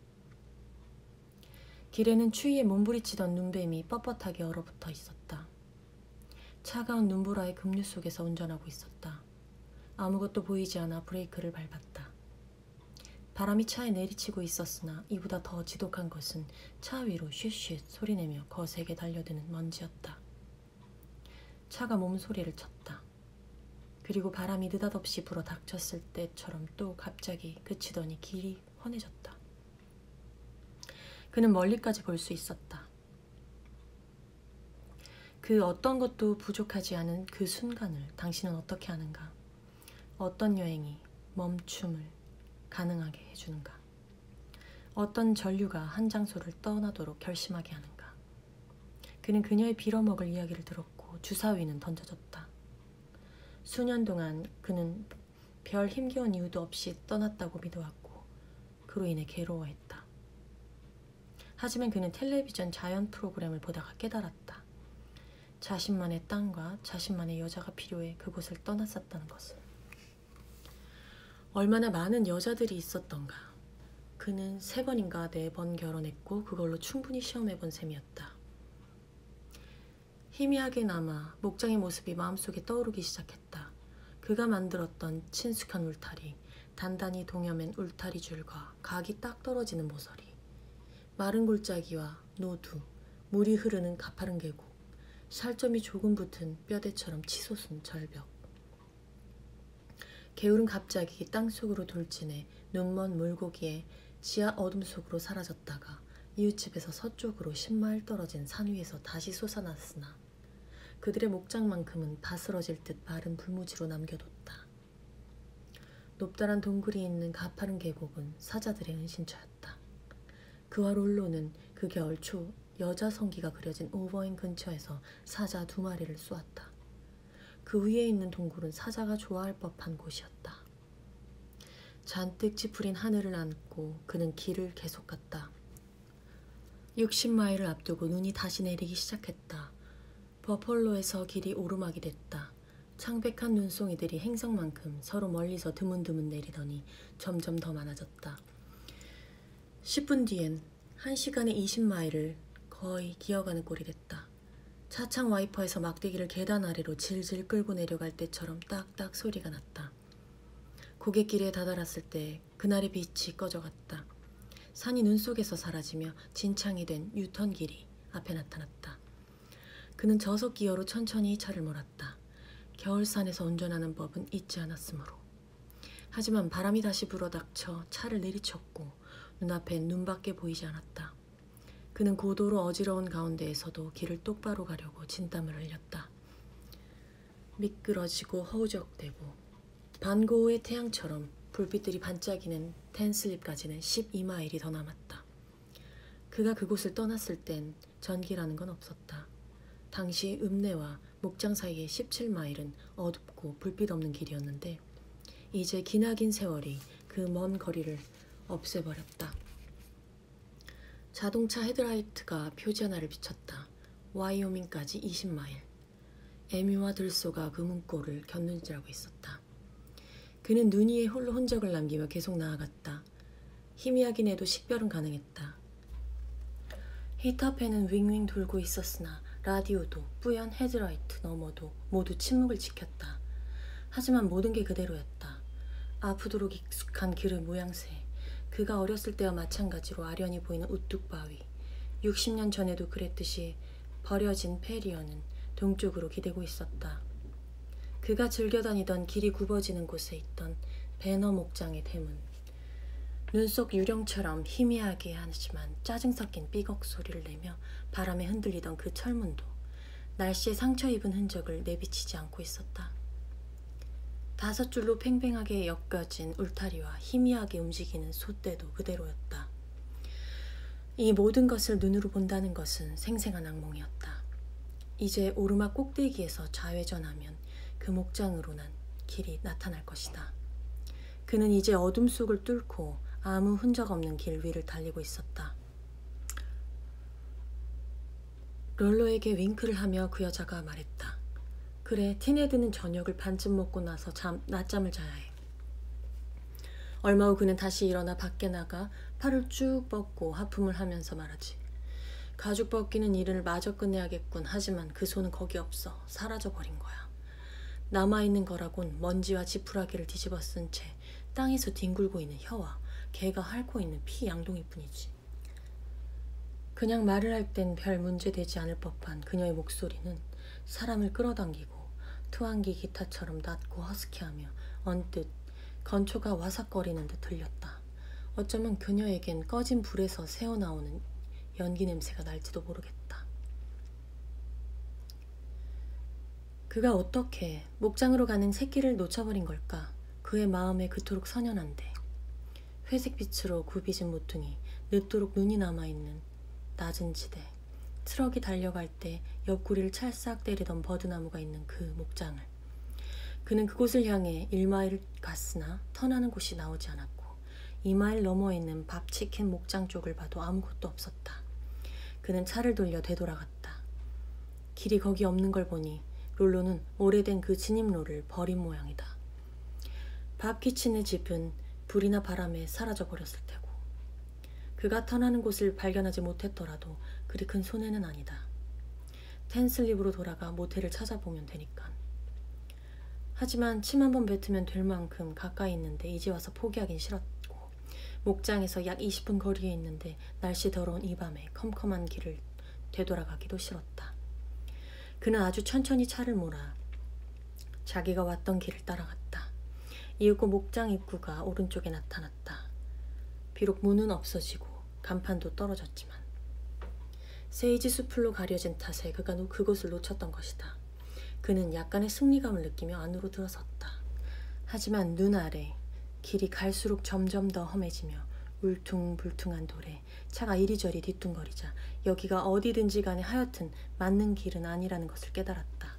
길에는 추위에 몸부리치던 눈뱀이 뻣뻣하게 얼어붙어 있었다. 차가운 눈보라의 급류 속에서 운전하고 있었다. 아무것도 보이지 않아 브레이크를 밟았다. 바람이 차에 내리치고 있었으나 이보다 더 지독한 것은 차 위로 쉿쉿 소리내며 거세게 달려드는 먼지였다. 차가 몸소리를 쳤다. 그리고 바람이 느닷없이 불어 닥쳤을 때처럼 또 갑자기 그치더니 길이 환해졌다. 그는 멀리까지 볼 수 있었다. 그 어떤 것도 부족하지 않은 그 순간을 당신은 어떻게 하는가? 어떤 여행이 멈춤을 가능하게 해주는가? 어떤 전류가 한 장소를 떠나도록 결심하게 하는가? 그는 그녀의 빌어먹을 이야기를 들었고 주사위는 던져졌다. 수년 동안 그는 별 힘겨운 이유도 없이 떠났다고 믿어왔고 그로 인해 괴로워했다. 하지만 그는 텔레비전 자연 프로그램을 보다가 깨달았다. 자신만의 땅과 자신만의 여자가 필요해 그곳을 떠났었다는 것을. 얼마나 많은 여자들이 있었던가. 그는 3번인가 4번 결혼했고 그걸로 충분히 시험해본 셈이었다. 희미하게나마 목장의 모습이 마음속에 떠오르기 시작했다. 그가 만들었던 친숙한 울타리, 단단히 동여맨 울타리 줄과 각이 딱 떨어지는 모서리, 마른 골짜기와 노두, 물이 흐르는 가파른 계곡, 살점이 조금 붙은 뼈대처럼 치솟은 절벽. 개울은 갑자기 땅속으로 돌진해 눈먼 물고기의 지하 어둠 속으로 사라졌다가 이웃집에서 서쪽으로 10마일 떨어진 산 위에서 다시 솟아났으나 그들의 목장만큼은 바스러질 듯 마른 불무지로 남겨뒀다. 높다란 동굴이 있는 가파른 계곡은 사자들의 은신처였다. 그와 롤로는 그 겨울 초 여자 성기가 그려진 오버행 근처에서 사자 2마리를 쏘았다. 그 위에 있는 동굴은 사자가 좋아할 법한 곳이었다. 잔뜩 찌푸린 하늘을 안고 그는 길을 계속 갔다. 60마일을 앞두고 눈이 다시 내리기 시작했다. 버펄로에서 길이 오르막이 됐다. 창백한 눈송이들이 행성만큼 서로 멀리서 드문드문 내리더니 점점 더 많아졌다. 10분 뒤엔 1시간에 20마일을 거의 기어가는 꼴이 됐다. 차창 와이퍼에서 막대기를 계단 아래로 질질 끌고 내려갈 때처럼 딱딱 소리가 났다. 고갯길에 다다랐을 때 그날의 빛이 꺼져갔다. 산이 눈 속에서 사라지며 진창이 된 유턴 길이 앞에 나타났다. 그는 저속 기어로 천천히 차를 몰았다. 겨울산에서 운전하는 법은 잊지 않았으므로. 하지만 바람이 다시 불어닥쳐 차를 내리쳤고 눈앞엔 눈밖에 보이지 않았다. 그는 고도로 어지러운 가운데에서도 길을 똑바로 가려고 진땀을 흘렸다. 미끄러지고 허우적대고 반고우의 태양처럼 불빛들이 반짝이는 텐슬립까지는 12마일이 더 남았다. 그가 그곳을 떠났을 땐 전기라는 건 없었다. 당시 읍내와 목장 사이의 17마일은 어둡고 불빛 없는 길이었는데 이제 기나긴 세월이 그 먼 거리를 없애버렸다. 자동차 헤드라이트가 표지 하나를 비쳤다. 와이오밍까지 20마일. 에뮤와 들소가 그 문고를 곁눈질하고 있었다. 그는 눈 위에 홀로 흔적을 남기며 계속 나아갔다. 희미하긴 해도 식별은 가능했다. 히터팬은 윙윙 돌고 있었으나 라디오도 뿌연 헤드라이트 너머도 모두 침묵을 지켰다. 하지만 모든 게 그대로였다. 아프도록 익숙한 길의 모양새, 그가 어렸을 때와 마찬가지로 아련히 보이는 우뚝바위, 60년 전에도 그랬듯이 버려진 페리어는 동쪽으로 기대고 있었다. 그가 즐겨 다니던 길이 굽어지는 곳에 있던 배너 목장의 대문, 눈 속 유령처럼 희미하게 하지만 짜증 섞인 삐걱 소리를 내며 바람에 흔들리던 그 철문도 날씨에 상처 입은 흔적을 내비치지 않고 있었다. 5줄로 팽팽하게 엮여진 울타리와 희미하게 움직이는 솥대도 그대로였다. 이 모든 것을 눈으로 본다는 것은 생생한 악몽이었다. 이제 오르막 꼭대기에서 좌회전하면 그 목장으로 난 길이 나타날 것이다. 그는 이제 어둠 속을 뚫고 아무 흔적 없는 길 위를 달리고 있었다. 롤로에게 윙크를 하며 그 여자가 말했다. 그래, 티네드는 저녁을 반쯤 먹고 나서 낮잠을 자야 해. 얼마 후 그는 다시 일어나 밖에 나가 팔을 쭉 뻗고 하품을 하면서 말하지. 가죽 벗기는 일을 마저 끝내야겠군. 하지만 그 손은 거기 없어. 사라져버린 거야. 남아있는 거라곤 먼지와 지푸라기를 뒤집어 쓴 채 땅에서 뒹굴고 있는 혀와 개가 핥고 있는 피 양동이뿐이지. 그냥 말을 할 땐 별 문제 되지 않을 법한 그녀의 목소리는 사람을 끌어당기고 투항기 기타처럼 낮고 허스키하며 언뜻 건초가 와삭거리는 듯 들렸다. 어쩌면 그녀에겐 꺼진 불에서 새어나오는 연기 냄새가 날지도 모르겠다. 그가 어떻게 목장으로 가는 새끼를 놓쳐버린 걸까? 그의 마음에 그토록 선연한데. 회색빛으로 굽이진 모퉁이, 늦도록 눈이 남아있는 낮은 지대, 트럭이 달려갈 때 옆구리를 찰싹 때리던 버드나무가 있는 그 목장을. 그는 그곳을 향해 1마일 갔으나 터나는 곳이 나오지 않았고 2마일 너머에 있는 밥치킨 목장 쪽을 봐도 아무것도 없었다. 그는 차를 돌려 되돌아갔다. 길이 거기 없는 걸 보니 롤로는 오래된 그 진입로를 버린 모양이다. 밥 키친의 집은 불이나 바람에 사라져버렸을 테고 그가 터나는 곳을 발견하지 못했더라도 그리 큰 손해는 아니다. 텐슬립으로 돌아가 모텔을 찾아보면 되니까. 하지만 침 한 번 뱉으면 될 만큼 가까이 있는데 이제 와서 포기하긴 싫었고 목장에서 약 20분 거리에 있는데 날씨 더러운 이 밤에 컴컴한 길을 되돌아가기도 싫었다. 그는 아주 천천히 차를 몰아 자기가 왔던 길을 따라갔다. 이윽고 목장 입구가 오른쪽에 나타났다. 비록 문은 없어지고 간판도 떨어졌지만 세이지 숲으로 가려진 탓에 그가 그곳을 놓쳤던 것이다. 그는 약간의 승리감을 느끼며 안으로 들어섰다. 하지만 눈 아래 길이 갈수록 점점 더 험해지며 울퉁불퉁한 돌에 차가 이리저리 뒤뚱거리자 여기가 어디든지 간에 하여튼 맞는 길은 아니라는 것을 깨달았다.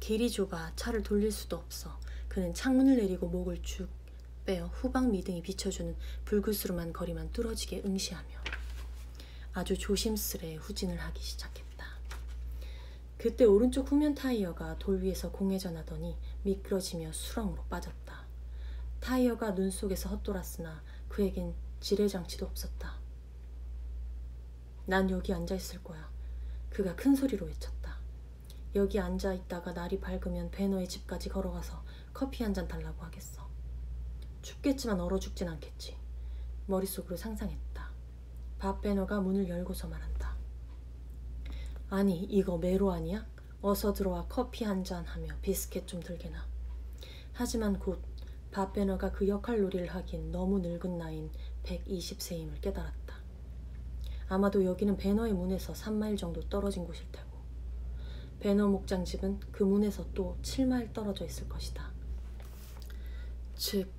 길이 좁아 차를 돌릴 수도 없어 그는 창문을 내리고 목을 쭉 빼어 후방 미등이 비춰주는 불그스름한 거리만 뚫어지게 응시하며 아주 조심스레 후진을 하기 시작했다. 그때 오른쪽 후면 타이어가 돌 위에서 공회전하더니 미끄러지며 수렁으로 빠졌다. 타이어가 눈 속에서 헛돌았으나 그에겐 지뢰장치도 없었다. 난 여기 앉아있을 거야. 그가 큰 소리로 외쳤다. 여기 앉아있다가 날이 밝으면 배너의 집까지 걸어가서 커피 한 잔 달라고 하겠어. 춥겠지만 얼어 죽진 않겠지. 머릿속으로 상상했다. 밥 배너가 문을 열고서 말한다. 아니 이거 메로 아니야? 어서 들어와 커피 한 잔 하며 비스켓 좀 들게나. 하지만 곧 밥 배너가 그 역할놀이를 하긴 너무 늙은 나이인 120세임을 깨달았다. 아마도 여기는 배너의 문에서 3마일 정도 떨어진 곳일 테고 배너 목장집은 그 문에서 또 7마일 떨어져 있을 것이다. 즉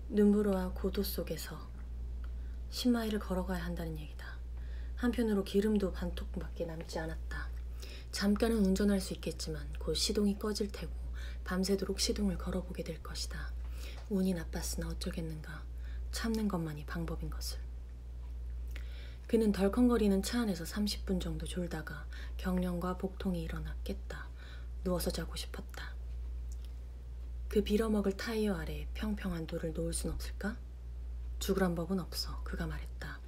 눈부러와 고도 속에서 10마일을 걸어가야 한다는 얘기다. 한편으로 기름도 반통밖에 남지 않았다. 잠깐은 운전할 수 있겠지만 곧 시동이 꺼질 테고 밤새도록 시동을 걸어보게 될 것이다. 운이 나빴으나 어쩌겠는가. 참는 것만이 방법인 것을. 그는 덜컹거리는 차 안에서 30분 정도 졸다가 경련과 복통이 일어나 깼다. 누워서 자고 싶었다. 그 빌어먹을 타이어 아래 평평한 돌을 놓을 순 없을까? 죽으란 법은 없어. 그가 말했다.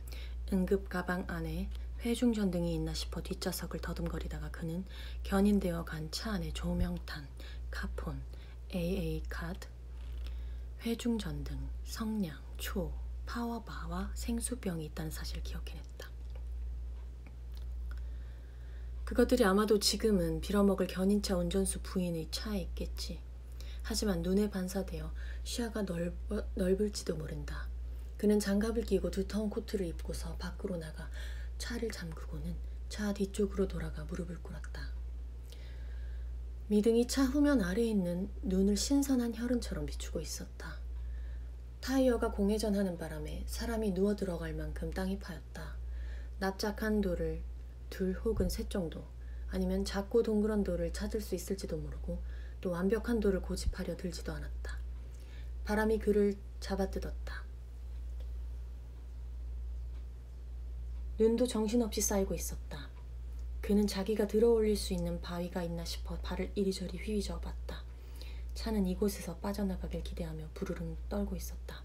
응급 가방 안에 회중전등이 있나 싶어 뒷좌석을 더듬거리다가 그는 견인되어 간 차 안에 조명탄, 카폰, AA 카드, 회중전등, 성냥, 초, 파워바와 생수병이 있다는 사실을 기억해냈다. 그것들이 아마도 지금은 빌어먹을 견인차 운전수 부인의 차에 있겠지. 하지만 눈에 반사되어 시야가 넓을지도 모른다. 그는 장갑을 끼고 두터운 코트를 입고서 밖으로 나가 차를 잠그고는 차 뒤쪽으로 돌아가 무릎을 꿇었다. 미등이 차 후면 아래에 있는 눈을 신선한 혈흔처럼 비추고 있었다. 타이어가 공회전하는 바람에 사람이 누워 들어갈 만큼 땅이 파였다. 납작한 돌을 둘 혹은 셋 정도, 아니면 작고 동그란 돌을 찾을 수 있을지도 모르고 또 완벽한 돌을 고집하려 들지도 않았다. 바람이 그를 잡아뜯었다. 눈도 정신없이 쌓이고 있었다. 그는 자기가 들어올릴 수 있는 바위가 있나 싶어 발을 이리저리 휘휘저어 봤다. 차는 이곳에서 빠져나가길 기대하며 부르릉 떨고 있었다.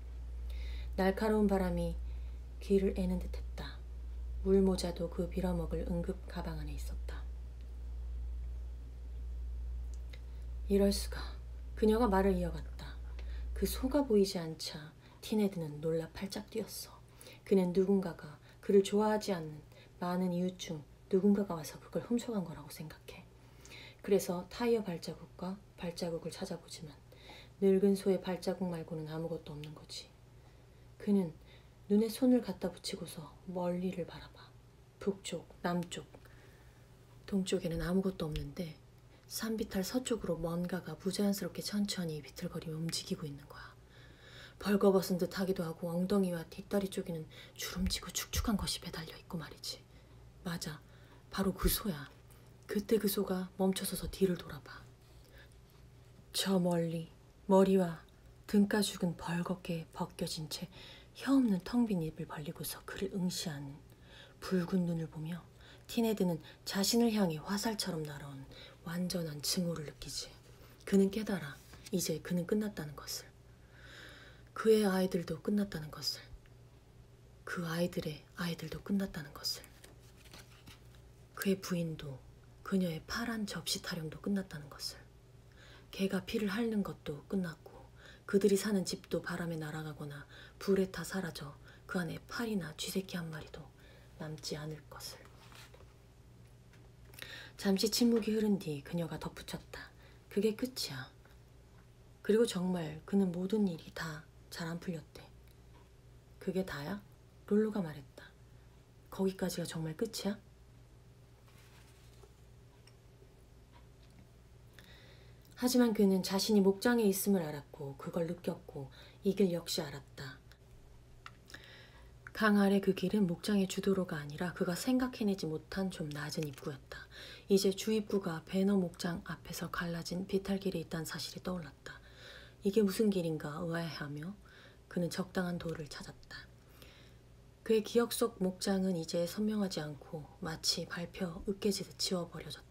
날카로운 바람이 귀를 애는 듯했다. 물모자도 그 빌어먹을 응급 가방 안에 있었다. 이럴 수가. 그녀가 말을 이어갔다. 그 소가 보이지 않자 티네드는 놀라 팔짝 뛰었어. 그는 누군가가 그를 좋아하지 않는 많은 이웃 중 누군가가 와서 그걸 훔쳐간 거라고 생각해. 그래서 타이어 발자국과 발자국을 찾아보지만 늙은 소의 발자국 말고는 아무것도 없는 거지. 그는 눈에 손을 갖다 붙이고서 멀리를 바라봐. 북쪽, 남쪽, 동쪽에는 아무것도 없는데 산비탈 서쪽으로 뭔가가 부자연스럽게 천천히 비틀거리며 움직이고 있는 거야. 벌거벗은 듯 하기도 하고 엉덩이와 뒷다리 쪽에는 주름지고 축축한 것이 매달려 있고 말이지. 맞아, 바로 그 소야. 그때 그 소가 멈춰서서 뒤를 돌아봐. 저 멀리 머리와 등가죽은 벌겋게 벗겨진 채 혀 없는 텅 빈 입을 벌리고서 그를 응시하는 붉은 눈을 보며 티네드는 자신을 향해 화살처럼 날아온 완전한 증오를 느끼지. 그는 깨달아 이제 그는 끝났다는 것을. 그의 아이들도 끝났다는 것을. 그 아이들의 아이들도 끝났다는 것을. 그의 부인도 그녀의 파란 접시 타령도 끝났다는 것을. 개가 피를 핥는 것도 끝났고 그들이 사는 집도 바람에 날아가거나 불에 타 사라져 그 안에 파리나 쥐새끼 한 마리도 남지 않을 것을. 잠시 침묵이 흐른 뒤 그녀가 덧붙였다. 그게 끝이야. 그리고 정말 그는 모든 일이 다 잘 안 풀렸대. 그게 다야? 롤로가 말했다. 거기까지가 정말 끝이야? 하지만 그는 자신이 목장에 있음을 알았고 그걸 느꼈고 이 길 역시 알았다. 강 아래 그 길은 목장의 주도로가 아니라 그가 생각해내지 못한 좀 낮은 입구였다. 이제 주입구가 배너 목장 앞에서 갈라진 비탈길에 있다는 사실이 떠올랐다. 이게 무슨 길인가 의아해하며 그는 적당한 도를 찾았다. 그의 기억 속 목장은 이제 선명하지 않고 마치 밟혀 으깨지듯 지워버려졌다.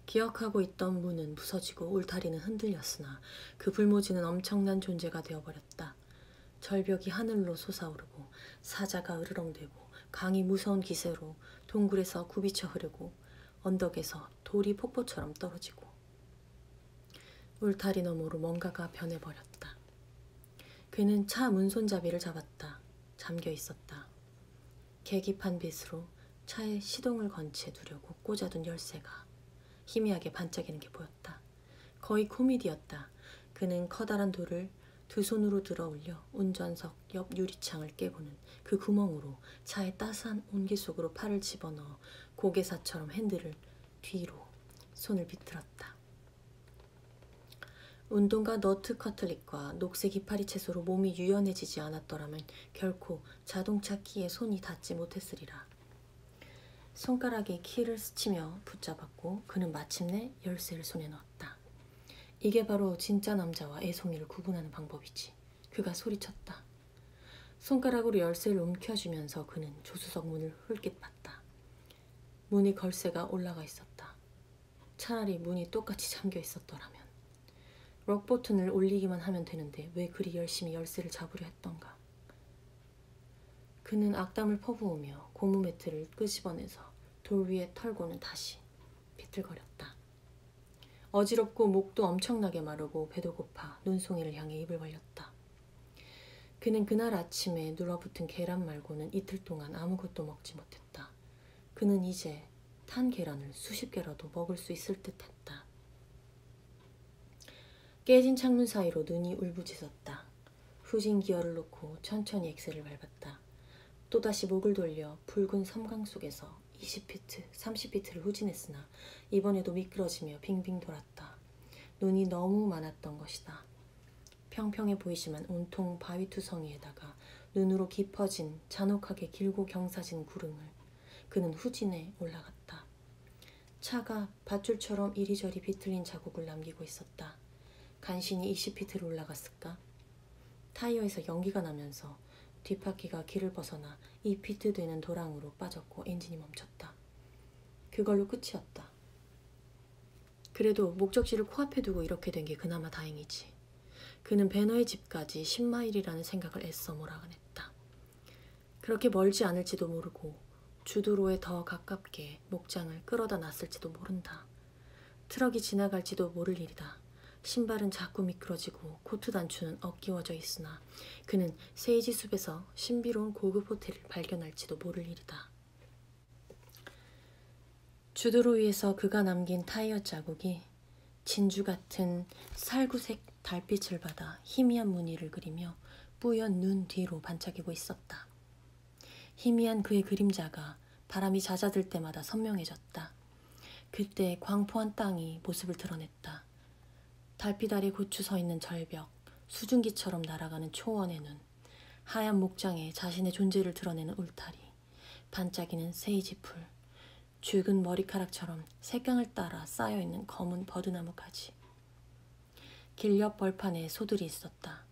기억하고 있던 문은 부서지고 울타리는 흔들렸으나 그 불모지는 엄청난 존재가 되어버렸다. 절벽이 하늘로 솟아오르고 사자가 으르렁대고 강이 무서운 기세로 동굴에서 굽이쳐 흐르고 언덕에서 돌이 폭포처럼 떨어지고 울타리 너머로 뭔가가 변해버렸다. 그는 차 문손잡이를 잡았다. 잠겨 있었다. 계기판 빛으로 차에 시동을 건 채 두려고 꽂아둔 열쇠가 희미하게 반짝이는 게 보였다. 거의 코미디였다. 그는 커다란 돌을 두 손으로 들어 올려 운전석 옆 유리창을 깨고는 그 구멍으로 차의 따스한 온기 속으로 팔을 집어넣어 고개사처럼 핸들을 뒤로 손을 비틀었다. 운동과 너트 커틀릿과 녹색 이파리 채소로 몸이 유연해지지 않았더라면 결코 자동차 키에 손이 닿지 못했으리라. 손가락이 키를 스치며 붙잡았고 그는 마침내 열쇠를 손에 넣었다. 이게 바로 진짜 남자와 애송이를 구분하는 방법이지. 그가 소리쳤다. 손가락으로 열쇠를 움켜쥐면서 그는 조수석 문을 흘낏 봤다. 문이 걸쇠가 올라가 있었다. 차라리 문이 똑같이 잠겨 있었더라면. 록 버튼을 올리기만 하면 되는데 왜 그리 열심히 열쇠를 잡으려 했던가. 그는 악담을 퍼부으며 고무 매트를 끄집어내서 돌 위에 털고는 다시 비틀거렸다. 어지럽고 목도 엄청나게 마르고 배도 고파 눈송이를 향해 입을 벌렸다. 그는 그날 아침에 눌어붙은 계란 말고는 이틀 동안 아무것도 먹지 못했다. 그는 이제 탄 계란을 수십 개라도 먹을 수 있을 듯했다. 깨진 창문 사이로 눈이 울부짖었다. 후진 기어를 놓고 천천히 엑셀을 밟았다. 또다시 목을 돌려 붉은 섬광 속에서 20피트, 30피트를 후진했으나 이번에도 미끄러지며 빙빙 돌았다. 눈이 너무 많았던 것이다. 평평해 보이지만 온통 바위투성이에다가 눈으로 깊어진 잔혹하게 길고 경사진 구름을 그는 후진해 올라갔다. 차가 밧줄처럼 이리저리 비틀린 자국을 남기고 있었다. 간신히 20피트를 올라갔을까? 타이어에서 연기가 나면서 뒷바퀴가 길을 벗어나 2피트 되는 도랑으로 빠졌고 엔진이 멈췄다. 그걸로 끝이었다. 그래도 목적지를 코앞에 두고 이렇게 된 게 그나마 다행이지. 그는 배너의 집까지 10마일이라는 생각을 애써 몰아냈다. 그렇게 멀지 않을지도 모르고 주도로에 더 가깝게 목장을 끌어다 놨을지도 모른다. 트럭이 지나갈지도 모를 일이다. 신발은 자꾸 미끄러지고 코트 단추는 엇끼워져 있으나 그는 세이지 숲에서 신비로운 고급 호텔을 발견할지도 모를 일이다. 주도로 위에서 그가 남긴 타이어 자국이 진주 같은 살구색 달빛을 받아 희미한 무늬를 그리며 뿌연 눈 뒤로 반짝이고 있었다. 희미한 그의 그림자가 바람이 잦아들 때마다 선명해졌다. 그때 광포한 땅이 모습을 드러냈다. 달빛 아래 고추 서 있는 절벽, 수증기처럼 날아가는 초원의 눈, 하얀 목장에 자신의 존재를 드러내는 울타리, 반짝이는 세이지풀, 죽은 머리카락처럼 색강을 따라 쌓여있는 검은 버드나무 가지. 길 옆 벌판에 소들이 있었다.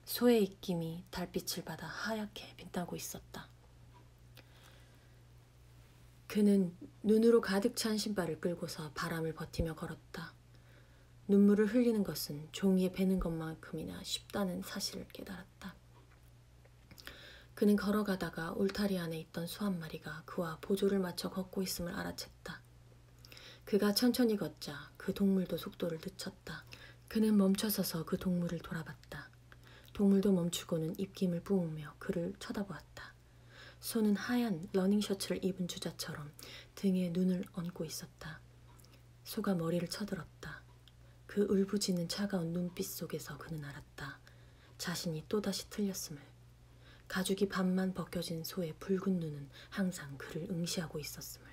소의 입김이 달빛을 받아 하얗게 빛나고 있었다. 그는 눈으로 가득 찬 신발을 끌고서 바람을 버티며 걸었다. 눈물을 흘리는 것은 종이에 베는 것만큼이나 쉽다는 사실을 깨달았다. 그는 걸어가다가 울타리 안에 있던 소 한 마리가 그와 보조를 맞춰 걷고 있음을 알아챘다. 그가 천천히 걷자 그 동물도 속도를 늦췄다. 그는 멈춰서서 그 동물을 돌아봤다. 동물도 멈추고는 입김을 뿜으며 그를 쳐다보았다. 소는 하얀 러닝 셔츠를 입은 주자처럼 등에 눈을 얹고 있었다. 소가 머리를 쳐들었다. 그 울부짖는 차가운 눈빛 속에서 그는 알았다. 자신이 또다시 틀렸음을. 가죽이 반만 벗겨진 소의 붉은 눈은 항상 그를 응시하고 있었음을.